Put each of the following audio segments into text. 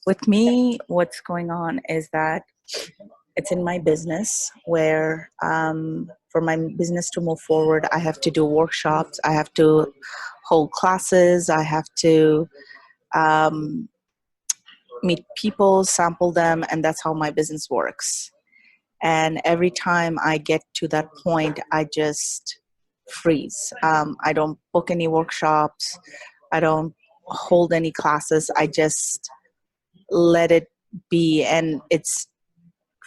With me, what's going on is that it's in my business where for my business to move forward, I have to do workshops, I have to hold classes, I have to um, meet people, sample them, and that's how my business works. And every time I get to that point, I just freeze. I don't book any workshops, I don't hold any classes, I just let it be. And it's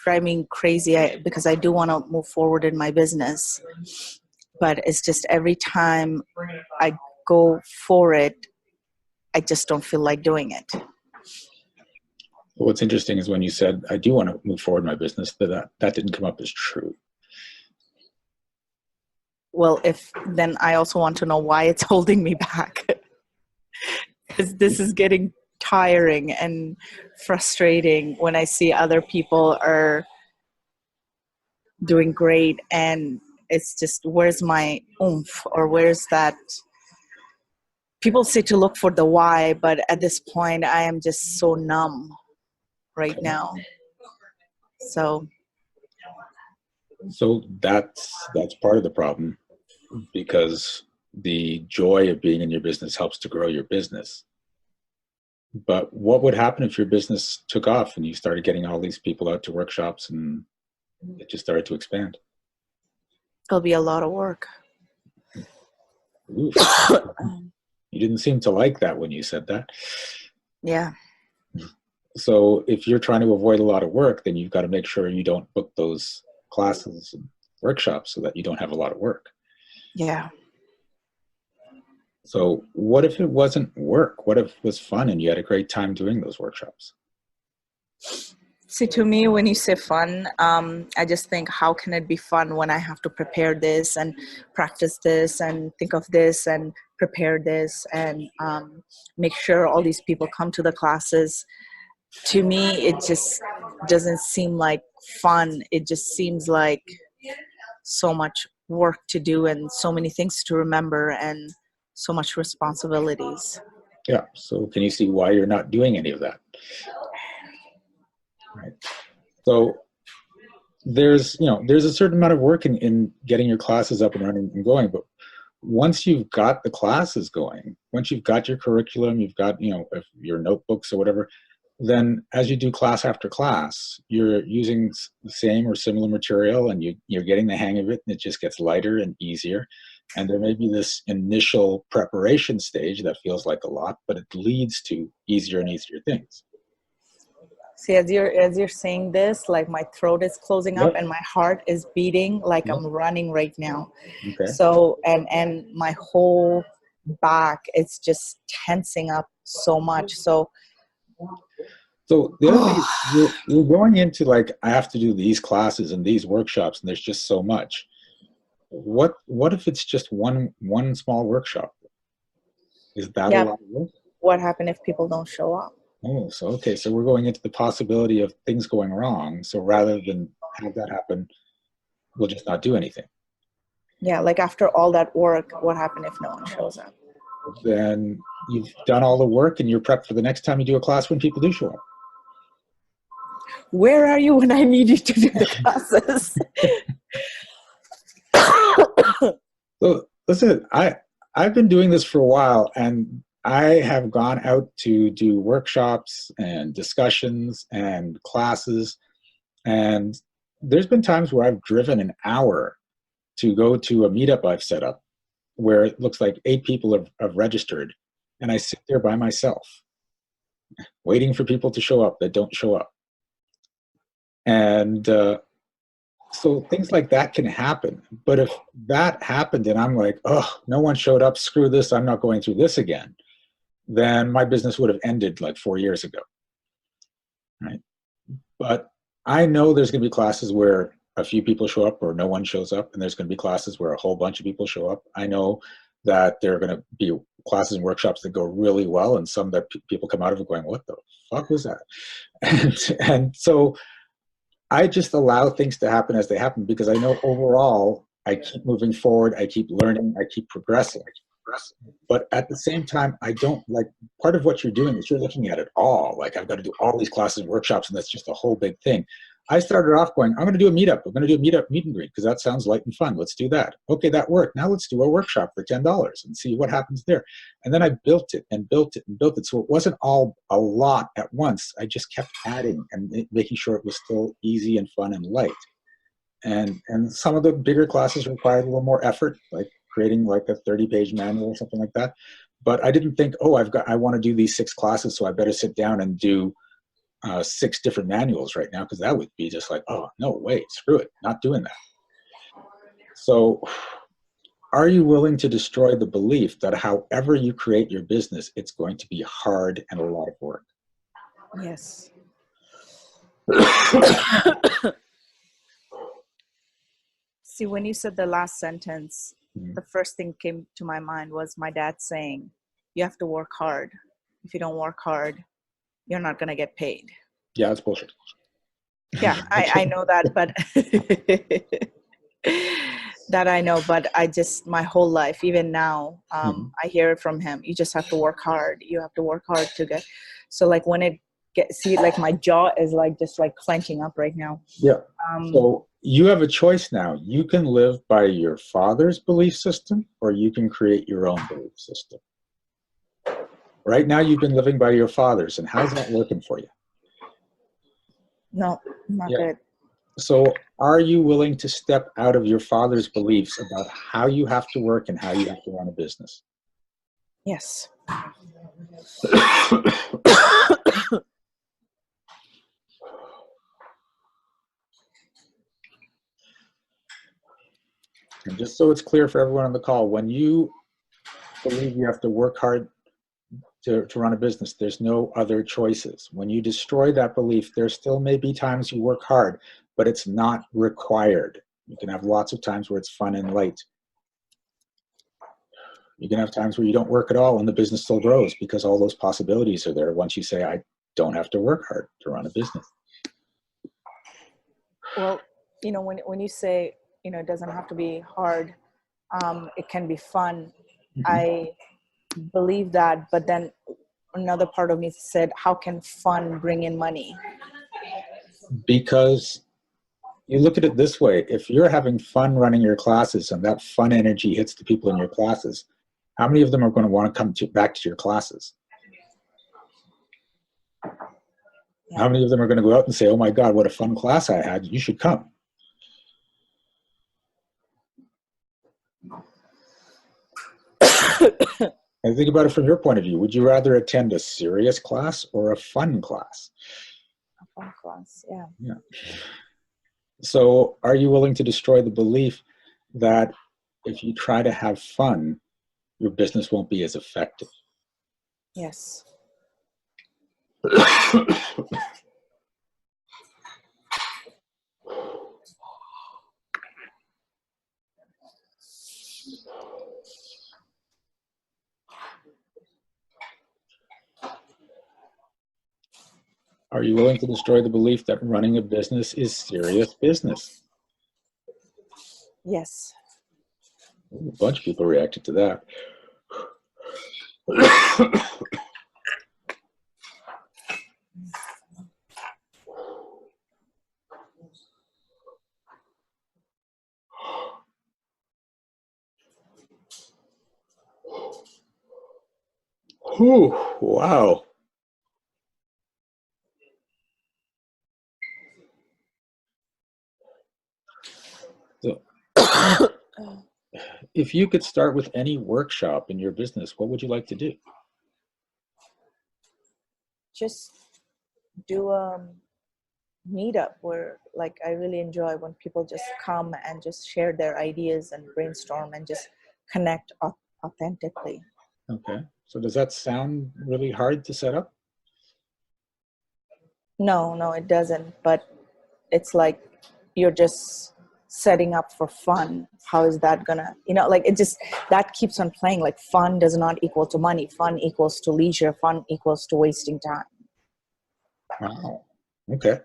driving me crazy because I do want to move forward in my business. But it's just every time I go for it, I just don't feel like doing it. What's interesting is when you said, I do want to move forward in my business, that didn't come up as true. Well, if then I also want to know why it's holding me back. Because this is getting tiring and frustrating when I see other people are doing great, and it's just, where's my oomph, or where's that? People say to look for the why, but at this point I am just so numb right now. So that's part of the problem, because the joy of being in your business helps to grow your business. But what would happen if your business took off and you started getting all these people out to workshops and it just started to expand? it'll be a lot of work. Oof. You didn't seem to like that when you said that. Yeah. So if you're trying to avoid a lot of work, then you've got to make sure you don't book those classes and workshops so that you don't have a lot of work. Yeah. So what if it wasn't work? What if it was fun and you had a great time doing those workshops? See, to me, when you say fun, I just think, how can it be fun when I have to prepare this and practice this and think of this and prepare this and make sure all these people come to the classes? To me, it just doesn't seem like fun. It just seems like so much work to do and so many things to remember and so much responsibilities. Yeah. So can you see why you're not doing any of that? Right. So there's a certain amount of work in getting your classes up and running and going, but once you've got the classes going, once you've got your curriculum, you've got, if your notebooks or whatever, then as you do class after class, you're using the same or similar material and you're getting the hang of it, and it just gets lighter and easier. And there may be this initial preparation stage that feels like a lot, but it leads to easier and easier things. See, as you're saying this, like my throat is closing up Yep. and my heart is beating like Yep. I'm running right now. Okay. So and my whole back is just tensing up so much. So the other thing is you're going into like, I have to do these classes and these workshops, and there's just so much. What if it's just one small workshop? Is that a lot of work? What happened if people don't show up? Oh, so okay, so we're going into the possibility of things going wrong. So rather than have that happen, we'll just not do anything. Yeah, like after all that work, what happened if no one shows up? Then you've done all the work and you're prepped for the next time you do a class when people do show up. Where are you when I need you to do the classes? So listen, I've been doing this for a while, and I have gone out to do workshops and discussions and classes, and there's been times where I've driven an hour to go to a meetup I've set up where it looks like 8 people have registered, and I sit there by myself waiting for people to show up that don't show up. And so things like that can happen. But if that happened and I'm like, oh, no one showed up, screw this, I'm not going through this again, then my business would have ended like 4 years ago, right? But I know there's going to be classes where a few people show up or no one shows up, and there's going to be classes where a whole bunch of people show up. I know that there are going to be classes and workshops that go really well, and some that people come out of it going, what the fuck was that? And so I just allow things to happen as they happen, because I know overall I keep moving forward, I keep learning, I keep progressing. But at the same time, I don't like, part of what you're doing is you're looking at it all. Like, I've got to do all these classes and workshops, and that's just a whole big thing. I started off going, I'm going to do a meetup. I'm going to do a meetup meet and greet because that sounds light and fun. Let's do that. Okay, that worked. Now let's do a workshop for $10 and see what happens there. And then I built it and built it and built it. So it wasn't all a lot at once. I just kept adding and making sure it was still easy and fun and light. And some of the bigger classes required a little more effort, like creating like a 30-page manual or something like that. But I didn't think, oh, I want to do these 6 classes, so I better sit down and do 6 different manuals right now, because that would be just like, oh, no, wait, screw it, not doing that. So are you willing to destroy the belief that however you create your business, it's going to be hard and a lot of work? Yes. See, when you said the last sentence, the first thing came to my mind was my dad saying, you have to work hard. If you don't work hard, you're not going to get paid. Yeah, that's bullshit. Yeah, I know that, but that I know, but I just, my whole life, even now, I hear it from him. You just have to work hard. You have to work hard to get, so like when it gets, see, like my jaw is like, just like clenching up right now. Yeah. So you have a choice now. You can live by your father's belief system, or you can create your own belief system. Right now, you've been living by your father's, and how's that working for you? No, not good. So are you willing to step out of your father's beliefs about how you have to work and how you have to run a business? Yes. And just so it's clear for everyone on the call, when you believe you have to work hard to run a business, there's no other choices. When you destroy that belief, there still may be times you work hard, but it's not required. You can have lots of times where it's fun and light. You can have times where you don't work at all and the business still grows, because all those possibilities are there once you say, I don't have to work hard to run a business. Well, you know, when you say, you know, it doesn't have to be hard, it can be fun. I believe that, but then another part of me said, how can fun bring in money? Because you look at it this way, if you're having fun running your classes and that fun energy hits the people in your classes, how many of them are going to want to come back to your classes? Yeah. How many of them are going to go out and say, oh my God, what a fun class I had, you should come? And think about it from your point of view. Would you rather attend a serious class or a fun class? A fun class, yeah. Yeah. So are you willing to destroy the belief that if you try to have fun, your business won't be as effective? Yes. Are you willing to destroy the belief that running a business is serious business? Yes. A bunch of people reacted to that. Whew, wow. So, if you could start with any workshop in your business, what would you like to do? Just do a meetup where, like, I really enjoy when people just come and just share their ideas and brainstorm and just connect authentically. Okay. So does that sound really hard to set up? No, it doesn't. But it's like you're just setting up for fun. How is that gonna, you know, like, it just, that keeps on playing. Like, fun does not equal to money. Fun equals to leisure. Fun equals to wasting time. Wow. Okay.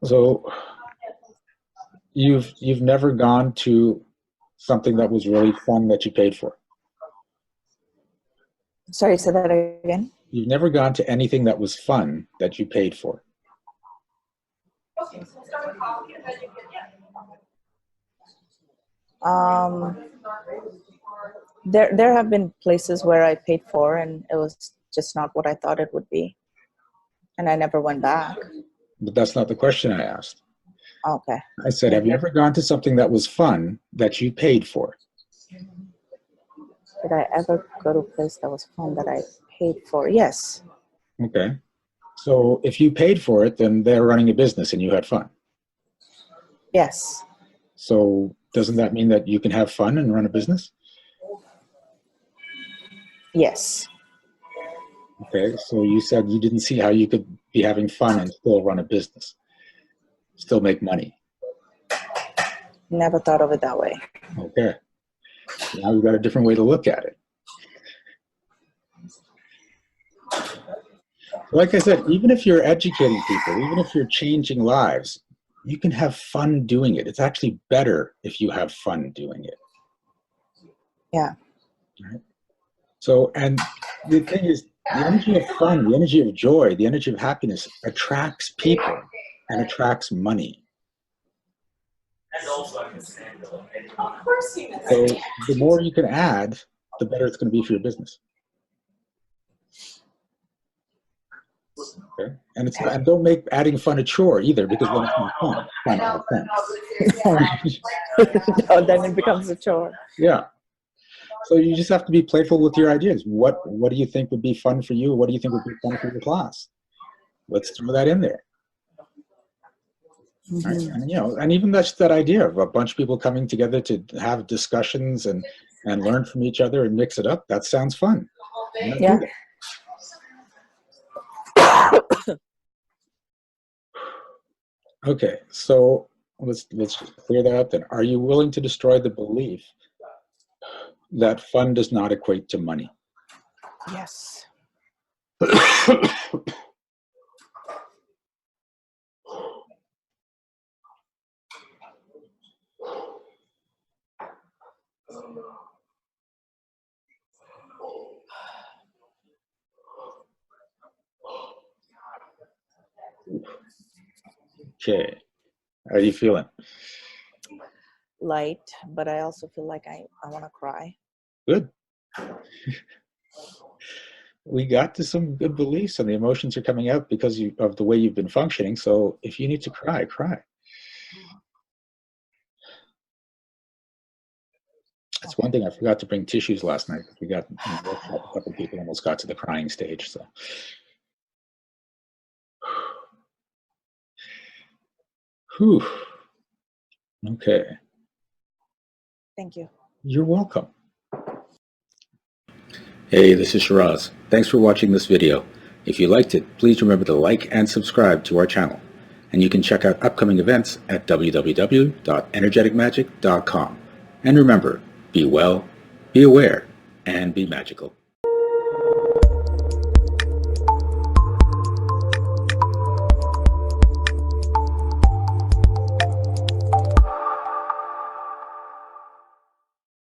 So you've never gone to something that was really fun that you paid for? Sorry, say that again. You've never gone to anything that was fun that you paid for. There have been places where I paid for and it was just not what I thought it would be, and I never went back. But that's not the question I asked. Okay. I said, have you ever gone to something that was fun that you paid for? Did I ever go to a place that was fun that I paid for? Yes. Okay. So if you paid for it, then they're running a business and you had fun. Yes. So doesn't that mean that you can have fun and run a business? Yes. Okay. So you said you didn't see how you could be having fun and still run a business, still make money. Never thought of it that way. Okay. Now we've got a different way to look at it. Like I said, even if you're educating people, even if you're changing lives, you can have fun doing it. It's actually better if you have fun doing it. Yeah. Right? So, and the thing is, the energy of fun, the energy of joy, the energy of happiness attracts people and attracts money. So the more you can add, the better it's going to be for your business. Okay. And don't make adding fun a chore either, because then it's not fun. No, then it becomes a chore. Yeah. So you just have to be playful with your ideas. What do you think would be fun for you? What do you think would be fun for your class? Let's throw that in there. Mm-hmm. Right? And, and even that's that idea of a bunch of people coming together to have discussions and learn from each other and mix it up. That sounds fun. Yeah. Okay, so let's just clear that up then. Are you willing to destroy the belief that fun does not equate to money? Yes. Okay, how are you feeling? Light, but I also feel like I want to cry. Good. We got to some good beliefs and the emotions are coming out because of the way you've been functioning. So if you need to cry, cry. That's one thing I forgot to bring tissues last night. We got a couple of people almost got to the crying stage. So, whew. Okay. Thank you. You're welcome. Hey, this is Shiraz. Thanks for watching this video. If you liked it, please remember to like and subscribe to our channel. And you can check out upcoming events at www.energeticmagic.com. And remember, be well, be aware, and be magical.